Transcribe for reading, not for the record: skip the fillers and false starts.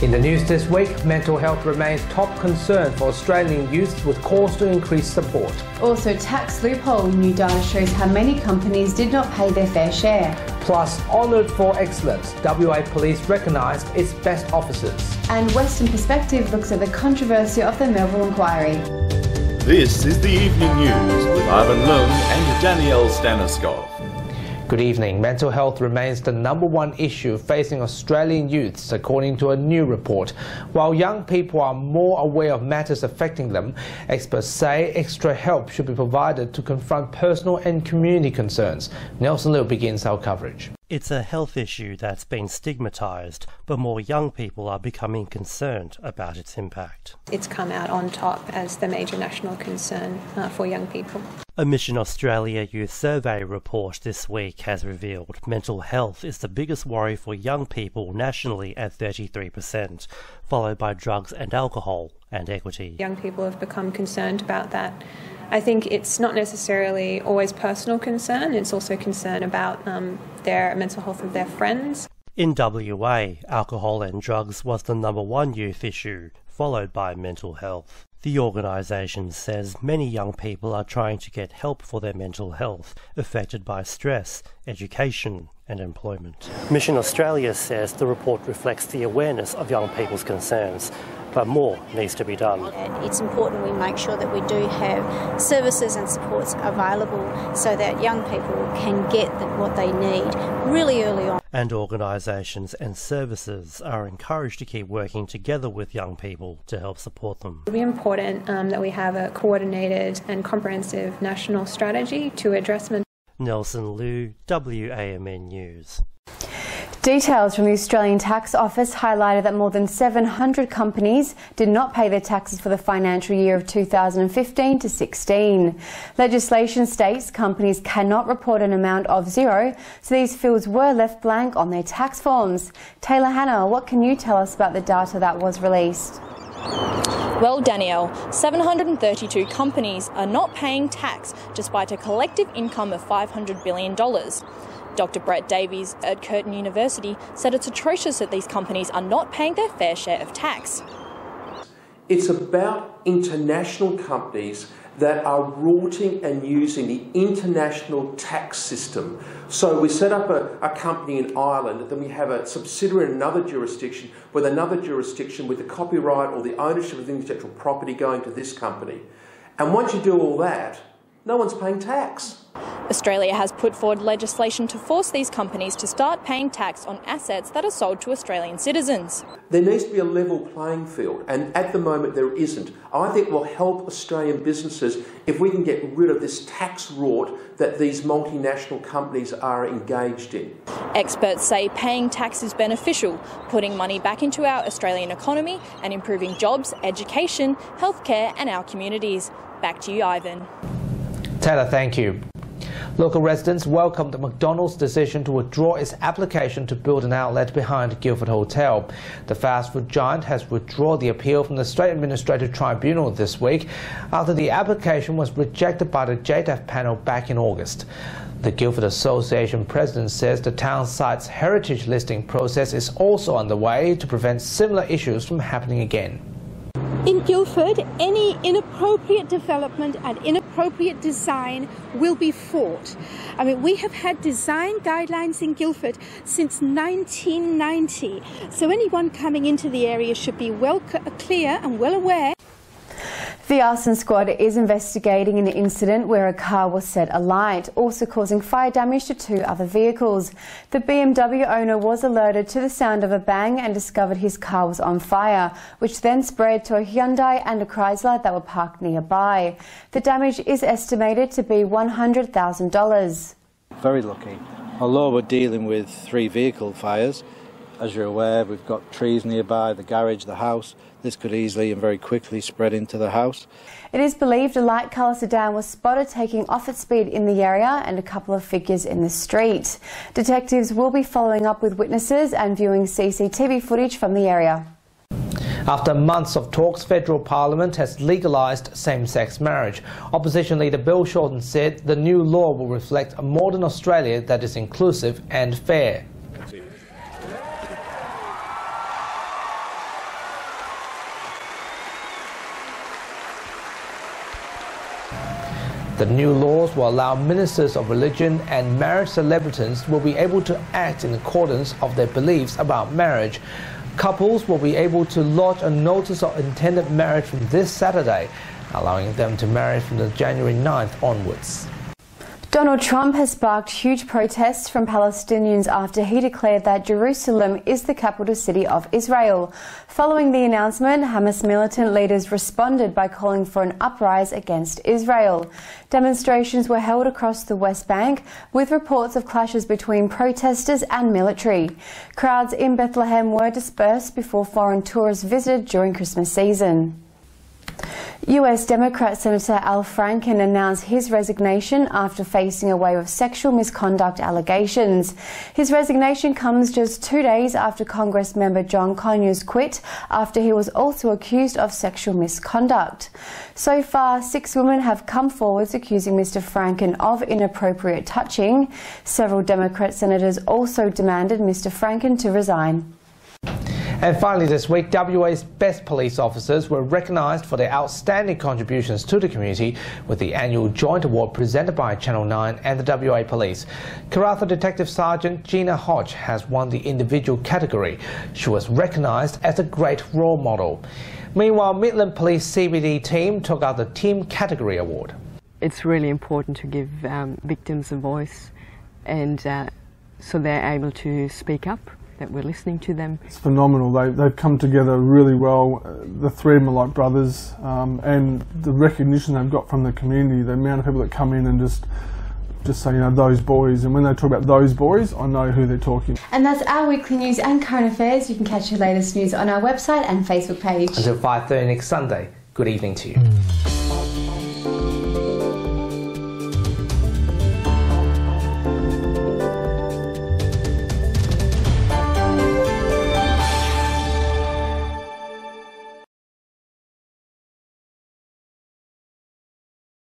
In the news this week, mental health remains top concern for Australian youths with calls to increase support. Also, tax loophole. New data shows how many companies did not pay their fair share. Plus, honoured for excellence, WA Police recognised its best officers. And Western Perspective looks at the controversy of the Melville inquiry. This is the Evening News with Ivan Lung and Danielle Staniskov. Good evening. Mental health remains the #1 issue facing Australian youths, according to a new report. While young people are more aware of matters affecting them, experts say extra help should be provided to confront personal and community concerns. Nelson Liu begins our coverage. It's a health issue that's been stigmatised, but more young people are becoming concerned about its impact. It's come out on top as the major national concern for young people. A Mission Australia Youth Survey report this week has revealed mental health is the biggest worry for young people nationally at 33%, followed by drugs and alcohol and equity. Young people have become concerned about that. I think it's not necessarily always personal concern, it's also concern about their mental health of their friends. In WA, alcohol and drugs was the #1 youth issue, followed by mental health. The organisation says many young people are trying to get help for their mental health, affected by stress, education and employment. Mission Australia says the report reflects the awareness of young people's concerns, but more needs to be done. And it's important we make sure that we do have services and supports available so that young people can get what they need really early on. And organisations and services are encouraged to keep working together with young people to help support them. It would be important that we have a coordinated and comprehensive national strategy to address mental health. Nelson Liu, WAMN News. Details from the Australian Tax Office highlighted that more than 700 companies did not pay their taxes for the financial year of 2015 to 16. Legislation states companies cannot report an amount of zero, so these fields were left blank on their tax forms. Taylor Hannah, what can you tell us about the data that was released? Well, Danielle, 732 companies are not paying tax despite a collective income of $500 billion. Dr. Brett Davies at Curtin University said it's atrocious that these companies are not paying their fair share of tax. It's about international companies that are routing and using the international tax system. So we set up a company in Ireland, then we have a subsidiary in another jurisdiction with another jurisdiction with the copyright or the ownership of the intellectual property going to this company. And once you do all that, no one's paying tax. Australia has put forward legislation to force these companies to start paying tax on assets that are sold to Australian citizens. There needs to be a level playing field, and at the moment there isn't. I think it will help Australian businesses if we can get rid of this tax rort that these multinational companies are engaged in. Experts say paying tax is beneficial, putting money back into our Australian economy and improving jobs, education, healthcare and our communities. Back to you, Ivan. Taylor, thank you. Local residents welcomed the McDonald's decision to withdraw its application to build an outlet behind Guildford Hotel. The fast food giant has withdrawn the appeal from the State Administrative Tribunal this week after the application was rejected by the JTAF panel back in August. The Guildford Association president says the town site's heritage listing process is also underway to prevent similar issues from happening again. In Guildford, any inappropriate development and inappropriate design will be fought. I mean, we have had design guidelines in Guildford since 1990, so anyone coming into the area should be well clear and well aware. The Arson squad is investigating an incident where a car was set alight, also causing fire damage to 2 other vehicles. The BMW owner was alerted to the sound of a bang and discovered his car was on fire, which then spread to a Hyundai and a Chrysler that were parked nearby. The damage is estimated to be $100,000. Very lucky. Although we're dealing with 3 vehicle fires, as you're aware, we've got trees nearby, the garage, the house. This could easily and very quickly spread into the house. It is believed a light colour sedan was spotted taking off at speed in the area and a couple of figures in the street. Detectives will be following up with witnesses and viewing CCTV footage from the area. After months of talks, Federal Parliament has legalised same-sex marriage. Opposition leader Bill Shorten said the new law will reflect a modern Australia that is inclusive and fair. The new laws will allow ministers of religion and marriage celebrities will be able to act in accordance of their beliefs about marriage. Couples will be able to lodge a notice of intended marriage from this Saturday, allowing them to marry from the January 9th onwards. Donald Trump has sparked huge protests from Palestinians after he declared that Jerusalem is the capital city of Israel. Following the announcement, Hamas militant leaders responded by calling for an uprising against Israel. Demonstrations were held across the West Bank, with reports of clashes between protesters and military. Crowds in Bethlehem were dispersed before foreign tourists visited during Christmas season. US Democrat Senator Al Franken announced his resignation after facing a wave of sexual misconduct allegations. His resignation comes just 2 days after Congress member John Conyers quit after he was also accused of sexual misconduct. So far, 6 women have come forward accusing Mr. Franken of inappropriate touching. Several Democrat senators also demanded Mr. Franken to resign. And finally this week, WA's best police officers were recognised for their outstanding contributions to the community with the annual joint award presented by Channel 9 and the WA Police. Karratha Detective Sergeant Gina Hodge has won the individual category. She was recognised as a great role model. Meanwhile, Midland Police CBD team took out the team category award. It's really important to give victims a voice, and so they're able to speak up, that we're listening to them. It's phenomenal. They've come together really well. The three of them are like brothers, and the recognition they've got from the community, the amount of people that come in and just say, you know, those boys, and when they talk about those boys, I know who they're talking. And that's our weekly news and current affairs. You can catch your latest news on our website and Facebook page. Until 5:30 next Sunday, good evening to you.